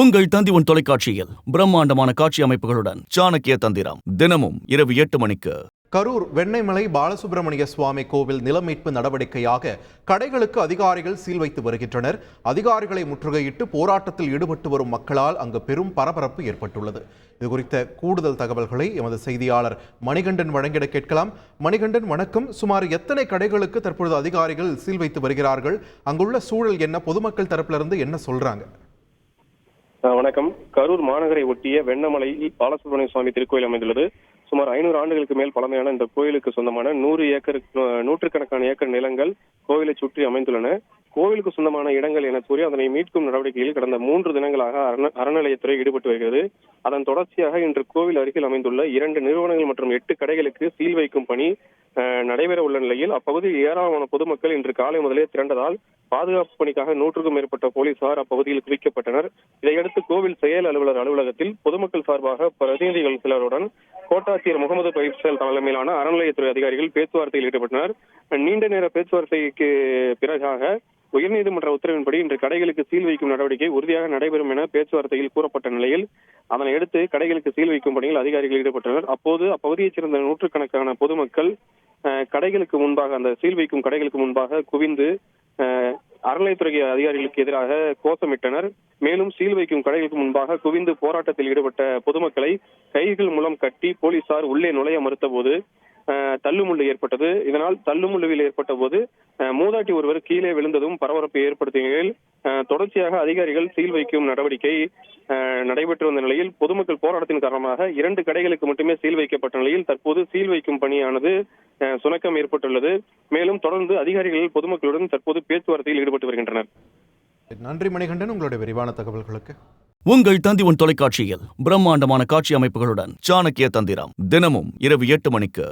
உங்கள் தந்தி தொலைக்காட்சியில் பிரம்மாண்டமான காட்சி அமைப்புகளுடன் சாணக்கிய தந்திரம் தினமும் இரவு 8 மணிக்கு. கரூர் வெண்ணெய்மலை பாலசுப்பிரமணிய சுவாமி கோவில் நிலமீட்பு நடவடிக்கையாக கடைகளுக்கு அதிகாரிகள் சீல் வைத்து வருகின்றனர். அதிகாரிகளை முற்றுகையிட்டு போராட்டத்தில் ஈடுபட்டு வரும் மக்களால் அங்கு பெரும் பரபரப்பு ஏற்பட்டுள்ளது. இதுகுறித்த கூடுதல் தகவல்களை எமது செய்தியாளர் மணிகண்டன் வழங்கிட கேட்கலாம். மணிகண்டன், வணக்கம். சுமார் எத்தனை கடைகளுக்கு தற்பொழுது அதிகாரிகள் சீல் வைத்து வருகிறார்கள்? அங்குள்ள சூழல் என்ன? பொதுமக்கள் தரப்பிலிருந்து என்ன சொல்றாங்க? வணக்கம். கரூர் மாநகரை ஒட்டிய வெண்ணமலையில் பாலசுப்பிரமணிய சுவாமி திருக்கோயில் அமைந்துள்ளது. சுமார் 500 ஆண்டுகளுக்கு மேல் பழமையான இந்த கோயிலுக்கு சொந்தமான 100 ஏக்கர் நிலங்கள் கோவிலை சுற்றி அமைந்துள்ளன. கோவிலுக்கு சொந்தமான இடங்கள் என கூறி அதனை மீட்கும் நடவடிக்கையில் கடந்த 3 தினங்களாக அறநிலையத்துறை ஈடுபட்டு வருகிறது. அதன் தொடர்ச்சியாக இன்று கோவில் அருகில் அமைந்துள்ள 2 நிறுவனங்கள் மற்றும் 8 கடைகளுக்கு சீல் வைக்கும் பணி நடைபெற உள்ள நிலையில் அப்பகுதியில் ஏராளமான பொதுமக்கள் இன்று காலை முதலே திரண்டதால் பாதுகாப்பு பணிக்காக 100க்கும் மேற்பட்ட போலீசார் அப்பகுதியில் குவிக்கப்பட்டனர். இதையடுத்து கோவில் செயல் அலுவலர் அலுவலகத்தில் பொதுமக்கள் சார்பாக பிரதிநிதிகள் சிலருடன் கோட்டாட்சியர் முகமது பைசல் தலைமையிலான அறநிலையத்துறை அதிகாரிகள் பேச்சுவார்த்தையில் ஈடுபட்டனர். நீண்ட நேர பேச்சுவார்த்தைக்கு பிறகாக உயர்நீதிமன்ற உத்தரவின்படி இன்று கடைகளுக்கு சீல் வைக்கும் நடவடிக்கை உறுதியாக நடைபெறும் என பேச்சுவார்த்தையில் கூறப்பட்ட நிலையில் அதனையடுத்து கடைகளுக்கு சீல் வைக்கும் பணியில் அதிகாரிகள் ஈடுபட்டனர். அப்போது அப்பகுதியைச் சேர்ந்த 100கணக்கான பொதுமக்கள் கடைகளுக்கு முன்பாக, அந்த சீல் வைக்கும் கடைகளுக்கு முன்பாக குவிந்து அறநிலையத்துறை அதிகாரிகளுக்கு எதிராக கோஷமிட்டனர். மேலும் சீல் வைக்கும் கடைகளுக்கு முன்பாக குவிந்து போராட்டத்தில் ஈடுபட்ட பொதுமக்களை கைகள் மூலம் கட்டி போலீசார் உள்ளே நுழைய மறுத்த போது தள்ளுமுள்ளு ஏற்பட்டது. இதனால் தள்ளுமுள்ளுவில் ஏற்பட்ட போது மூதாட்டி ஒருவர் கீழே விழுந்ததும் பரபரப்பை ஏற்படுத்திய நிலையில் தொடர்ச்சியாக அதிகாரிகள் சீல் வைக்கும் நடவடிக்கை நடைபெற்று வந்த நிலையில் பொதுமக்கள் போராட்டத்தின் காரணமாக 2 கடைகளுக்கு மட்டுமே சீல் வைக்கப்பட்ட நிலையில் தற்போது சீல் வைக்கும் பணியானது சுணக்கம் ஏற்பட்டுள்ளது. மேலும் தொடர்ந்து அதிகாரிகள் பொதுமக்களுடன் தற்போது பேச்சுவார்த்தையில் ஈடுபட்டு வருகின்றனர். நன்றி மணிகண்டன், உங்களுடைய விரிவான தகவல்களுக்கு. உங்கள் தந்தி தொலைக்காட்சியில் பிரம்மாண்டமான காட்சி அமைப்புகளுடன் சாணக்கிய தந்திரம் தினமும் இரவு 8 மணிக்கு.